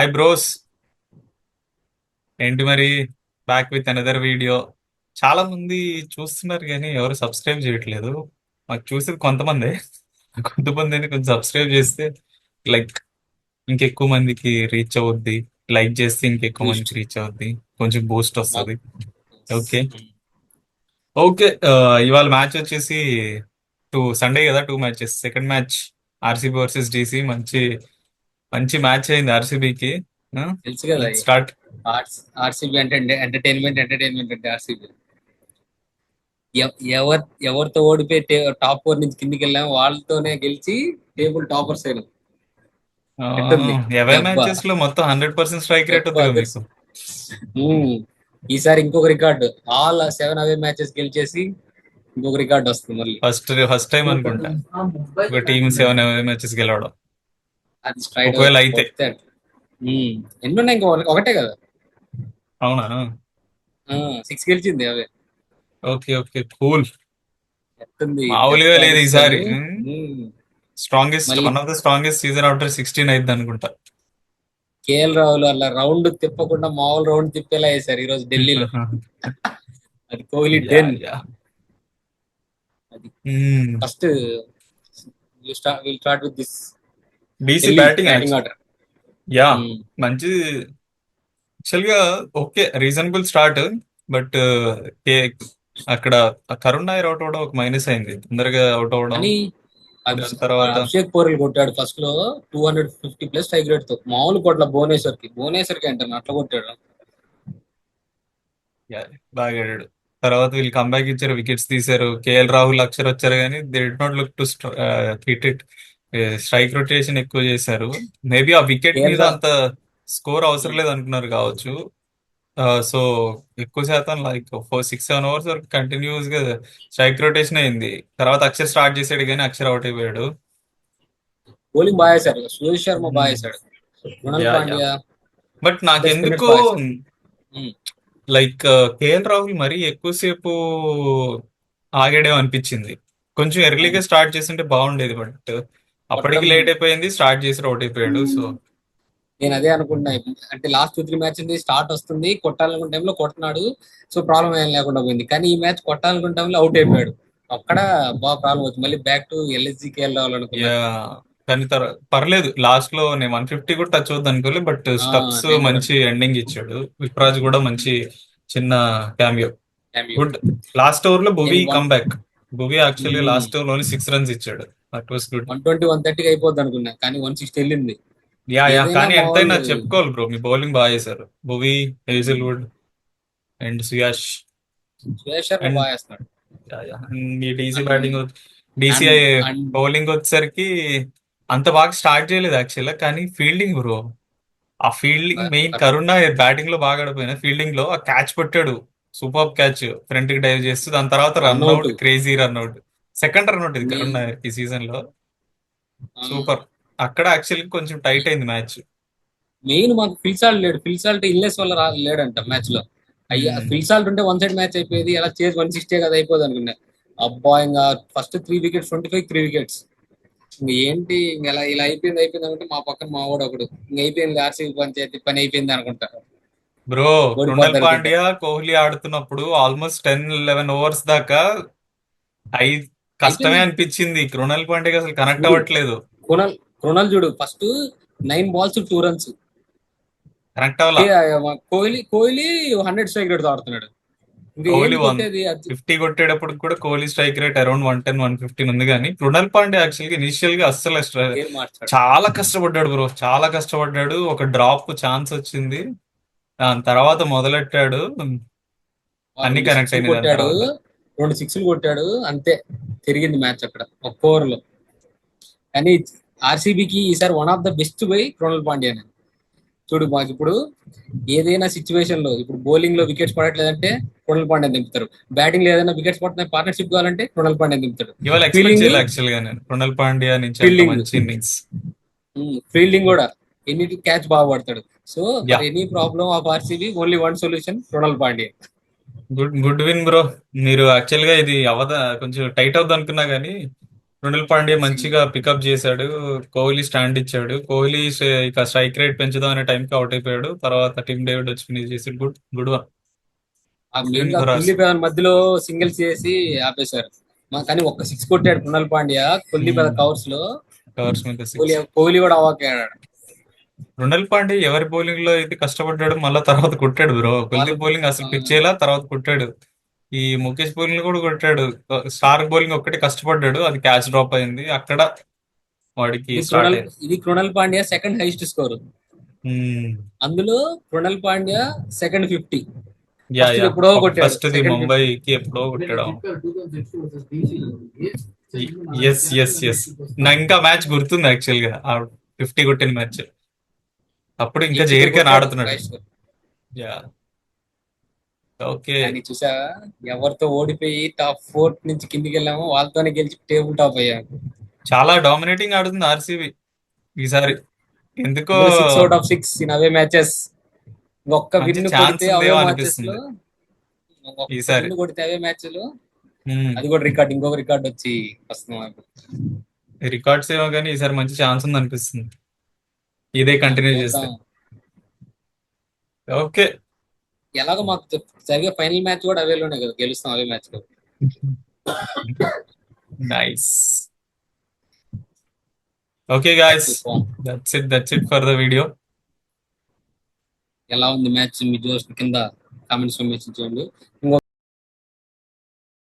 Hi bros, ఏంటి మరి? Back with another video. చాలా మంది చూస్తున్నారు కానీ ఎవరు సబ్స్క్రైబ్ చేయట్లేదు. మాకు చూసేది కొంతమంది. కొంతమందిని కొంచెం సబ్స్క్రైబ్ చేస్తే లైక్ ఇంకెక్కువ మందికి రీచ్ అవుద్ది. లైక్ చేస్తే ఇంకెక్కువ బూస్ట్ మందికి రీచ్ అవుద్ది. కొంచెం బూస్ట్ మాకు వస్తుంది. ఓకే. ఓకే. ఇవాళ మ్యాచ్ వచ్చేసి సండే కదా, 2 matches. Second match RCB versus DC. మంచి మంచి మ్యాచ్ అయింది ఆర్సీబీకి. తెలుసు కదా. Let start. ఆర్సీబీ అంటే ఎంటర్టైన్మెంట్ అంటే ఆర్సీబీ. ఎవరితో ఓడిపోయి టాప్ 4 నుంచి కిందికి వెళ్ళాము వాళ్ళతోనే గెలిచి టేబుల్ టాపర్స్ అయినాం. ఎట్టుంది అవే దెబ్బ? మ్యాచెస్ లో మొత్తం 100% స్ట్రైక్ రేట్ దెబ్బ ఉందిగా అదర్స్. మీకు. ఉమ్, ఈసారి ఇంకొక రికార్డు. ఆల్ 7 అవే మ్యాచెస్ గెలిచేసి ఇంకొక రికార్డు వస్తుంది మళ్ళీ. ఫస్ట్ ఫస్ట్ టైం అనుకుంటా ఒక టీం 7 మ్యాచెస్ గెలవడం. అది స్ట్రైడ్ ఒకవేళ అయితే. కొడితే ఎన్ని ఉన్నాయి? ఇంకా ఒకటే కదా. అవునా? 6 గెలిచింది అవే. Okay okay, cool. ఎట్టుంది దెబ్బ మామూలుగా లేదు అసలు. ఈసారి. ఉమ్, స్ట్రాంగెస్ట్, మళ్ళీ one of the strongest season after 16 అయింది అనుకుంటా. కేఎల్ రాహుల్ అలా రౌండ్ తిప్పకుండా మామూలు రౌండ్ తిప్పేలా వేశారు ఈ రోజు ఢిల్లీలో. అది కోహ్లీ యా డెన్. యా. అది first will start with this DC Delhi batting batting actual. Order. Yeah. మంచి. యాక్చువల్ గా ఓకే, రీజనబుల్ స్టార్ట్. బట్ అక్కడ కరుణ్ నాయర్ అవుట్ అవడం ఒక మైనస్ అయింది, తొందరగా అవుట్ అవడం. కానీ దాని తర్వాత అభిషేక్ పోరెల్ కొట్టాడు ఫస్ట్ లో 250+ స్ట్రైక్ రేట్ తో. మామూలు కొట్ల భువనేశ్వర్ కి అంటాను అట్లా కొట్టాడు. యా, బాగా ఆడాడు. తర్వాత వీళ్ళు కంబ్యాక్ ఇచ్చారు, వికెట్స్ తీశారు. కేఎల్ రాహుల్, అక్షర్ వచ్చారు కానీ they did not look to hit it. Strike rotation ఎక్కువ చేశారు. మేబీ ఆ వికెట్ కేఎల్ మీద రా అంత స్కోర్ అవసరం లేదు అనుకున్నారు కావచ్చు. సో ఎక్కువ శాతం లైక్ 6-7 ఓవర్స్ వరకు కంటిన్యూస్ గా స్ట్రైక్ రొటేషన్ అయింది. తర్వాత అక్షర్ స్టార్ట్ చేసాడు కానీ అక్షర్ అవుట్ అయిపోయాడు. బౌలింగ్ బాగా వేశారు. సురేష్ శర్మ బాగా వేశాడు. Krunal yeah yeah. Pandya but ఇద్దరు స్పిన్నర్స్ నాకెందుకో బాగా వేశారు. ఉమ్, లైక్ కేఎల్ రాహుల్ మరీ ఎక్కువసేపు ఆగాడేమో అనిపించింది. కొంచెం ఎర్లీగా అవును. స్టార్ట్ చేస్తుంటే బాగుండేది. బట్ అప్పటికి కొట్టడం లేట్ అయిపోయింది, స్టార్ట్ చేసి అవుట్ అయిపోయాడు. సో నేను అదే అనుకుంటున్నా. అంటే లాస్ట్ 2-3 మ్యాచ్ ఉంది, స్టార్ట్ వస్తుంది, కొట్టాలనుకున్న టైంలో కొడుతున్నాడు. సో ప్రాబ్లం ఏం లేకుండా పోయింది. కానీ ఈ మ్యాచ్ కొట్టాలనుకున్న టైంలో అవుట్ అయిపోయాడు. అక్కడ బాగా ప్రాబ్లం వచ్చింది. మళ్ళీ బ్యాక్ టు ఎల్ఎస్జికి వెళ్ళాలనుకున్నా. యా. కానీ పర్లేదు, లాస్ట్ లో నేను 150 కూడా టచ్ అవుద్ది అనుకోలేదు. బట్ స్టబ్స్ నేను కూడా మంచి ఎండింగ్ ఇచ్చాడు. విప్రాజ్ కూడా మంచి చిన్న cameo. Cameo. Good. Last over లో నేను Bhuvi comeback. Bhuvi actually last over లో 6 runs ఇచ్చాడు. That was good. 120-130 అయిపోద్ది అనుకున్నా, కానీ 160 వెళ్ళింది. యా యా, ఏదైనా కానీ మా ఎంతైనా వాళ్ళు చెప్పుకోవాలి బ్రో, మీ బౌలింగ్ బాగా చేశారు. Bhuvi, Hazlewood and Suyash. Suresh Sharma and బాగా వేస్తున్నాడు. ఈ DC and batting, DC and and bowling వచ్చేసరికి అంత బాగా స్టార్ట్ చేయలేదు యాక్చువల్గా. కానీ ఫీల్డింగ్ బ్రో, ఆ ఫీల్డింగ్ మెయిన్. కరుణ బ్యాటింగ్ లో బాగా ఆడిపోయినా ఫీల్డింగ్ లో ఆ క్యాచ్ పట్టాడు. సూపర్ క్యాచ్, ఫ్రంట్ కి డైవ్ చేస్తూ దాని తర్వాత run out. Run out, crazy run out. Second run out ఇది కరుణ మెయిన్ ఈ సీజన్ లో. సూపర్. అక్కడ యాక్చువల్లీ కొంచెం టైట్ అయింది మ్యాచ్. మెయిన్ మాకు ఫిల్సాల్ట్ ఇల్నెస్ వల్ల లేడంట మ్యాచ్ లో. అయ్యా, ఫిల్సాల్ట్ ఉంటే వన్ సైడ్ మ్యాచ్ అయిపోయేది. అలా చేసి 160 కదా అయిపోదు అనుకున్నా. అబ్బా, ఇంకా ఫస్ట్ 3 వికెట్స్ 25 3 వికెట్స్. ఇంక ఏంటి, ఇంక ఇలా అయిపోయింది అనుకుంటే మా పక్కన మా వాడు ఒకడు ఇంక అయిపోయింది ఆర్సీబీ పంచాయతీ పని అయిపోయింది అనుకుంటా. బ్రో, కృణల్ ఓడిపోద్ది అనుకుంటా. పాండ్యా కోహ్లీ ఆడుతున్నప్పుడు ఆల్మోస్ట్ 10-11 ఓవర్స్ దాకా ఐదు కష్టమే అయిపోయింది అనిపించింది. కృణల్ పాండ్యాకి అసలు కనెక్ట్ చూడు. అవ్వట్లేదు. కృణల్ కృణల్ చూడు, ఫస్ట్ 9 balls 2 runs. కనెక్ట్ అవ్వాల. కోహ్లీ 100 స్ట్రైక్ రేట్ ఆడుతున్నాడు. ఇంకా కోహ్లీ ఏంది కొట్టేది అది. 150 కొట్టేటప్పుడు కూడా కోహ్లీ స్ట్రైక్ రేట్ అరౌండ్ 110-115 ఉంది. కానీ కృణల్ పాండ్యా యాక్చువల్గా ఇనిషియల్ గా అస్సలు పేరు మార్చాడు. చాలా కష్టపడ్డాడు బ్రో, చాలా కష్టపడ్డాడు. ఒక డ్రాప్ ఛాన్స్ వచ్చింది, దాని తర్వాత మొదలెట్టాడు. అన్ని రెండు కనెక్ట్ సిక్స్లు అయినాయి దాని కొట్టాడు తర్వాత. 2 6లు కొట్టాడు అంతే. తిరిగింది మ్యాచ్ అక్కడ ఒక్క ఓవర్లో. కానీ ఆర్సీబీకి ఈసారి one of the best by Krunal Pandya. చూడు, మాకు ఇప్పుడు ఏదైనా సిచ్యువేషన్ లో ఇప్పుడు బౌలింగ్ లో వికెట్స్ పడట్లేదంటే కృణల్ పాండ్యా దింపుతారు. బ్యాటింగ్ లో ఏదైనా వికెట్స్ పడుతున్నాయి, పార్ట్నర్షిప్ కావాలంటే కృణల్ పాండ్యా దింపుతాడు. ఇవాళ ఎక్స్పెక్ట్ ఫీల్డింగ్ చేయాలి యాక్చువల్ గా నేను కృణల్ పాండ్యా నుంచి అంత ఫీల్డింగ్ మంచి ఇన్నింగ్స్. ఫీల్డింగ్ కూడా ఎన్నిటి క్యాచ్ బాగా పడతాడు. So yeah. For any problem of RCB only one solution, Krunal Pandya. Good good win bro. మీరు యాక్చువల్ గా ఇది అవద కొంచెం టైట్ అవుద్ది అనుకున్నా గానీ మృణల్ పాండ్యా మంచిగా పికప్ చేశాడు. కోహ్లీ స్టాండ్ ఇచ్చాడు. కోహ్లీ ఇక స్ట్రైక్ రేట్ పెంచుదాం అనే టైంకి అవుట్ అయిపోయాడు. తర్వాత టీమ్ డేవిడ్ వచ్చి ఫినిష్ చేసి గుడ్ గుడ్ వన్. ఆ మెయిన్ లివిన్ గా గురాస్. కుల్దీప్ యాదవ్ మధ్యలో సింగిల్స్ చేసి ఆపేశారు. కానీ ఒక్క సిక్స్ కొట్టాడు కృణాల్ పాండ్యా కుల్దీప్ యాదవ్ కవర్స్ లో. కవర్స్ మీద కోహ్లీ 6. కోహ్లీ కూడా అవాక్ అయ్యాడు. మృణల్ పాండ్యా ఎవరి బౌలింగ్ లో అయితే కష్టపడ్డాడు, మళ్ళా తర్వాత కొట్టాడు బ్రో. వాళ్ళు కుల్దీప్ బౌలింగ్ అసలు పిచ్ చేయాల, తర్వాత కొట్టాడు. ఈ ముఖేష్ బౌలింగ్ కూడా కొట్టాడు. స్టార్క్ బౌలింగ్ ఒక్కటి కష్టపడ్డాడు, అది క్యాచ్ డ్రాప్ అయింది అక్కడ. వాడికి ఇది స్టార్ట్ కృణాల్ అయింది. ఇది Krunal Pandya second highest score. మ్మ్. అందులో Krunal Pandya second 50. Yeah first yeah ఎప్పుడో కొట్టాడు ఫస్ట్ ది సెకండ్ 50. ముంబైకి ఎప్పుడో కొట్టాడు. Yes yes yes. నా ఇంకా మ్యాచ్ గుర్తుంది యాక్చువల్ గా, ఆ 50 కొట్టిన మ్యాచ్. అప్పుడు ఇంకా చివరికి జైర్కన్ కొట్టాడు ఆడుతున్నాడు. Highest score. యా. ఓకే. కానీ చూసా, ఎవరితో ఓడిపోయి టాప్ 4 నుంచి కిందికి వెళ్ళామో వాళ్ళతోనే గెలిచి టేబుల్ టాప్ అయ్యాము. చాలా డామినేటింగ్ ఆడుతుంది ఆర్సీబీ ఈసారి. ఎందుకో అందులో 6 out of 6 in away matches. ఒక్క మంచి విన్ ఛాన్స్ కొడితే అవే ఉందేమో మ్యాచెస్ లో, అనిపిస్తుంది ఒక్క ఈసారి. విన్ కొడితే అవే మ్యాచ్ లో, అది కూడా రికార్డ్, ఇంకొక రికార్డ్ వచ్చి వస్తున్నాం ఇప్పుడు. రికార్డ్స్ ఏమో కానీ ఈసారి మంచి ఛాన్స్ ఉంది అనిపిస్తుంది, ఇదే కంటిన్యూ చేస్తే. చూద్దాం. ఓకే. ఎలాగో మాకు జరిగే ఫైనల్ మ్యాచ్ కూడా అవేలోనే కదా, గెలుస్తాం అవే మ్యాచ్ లో. Nice. Okay guys, that's it for the video. ఎలా ఉంది మ్యాచ్ మీ జోష్ కింద కామెంట్స్ లో మెన్షన్ చేయండి.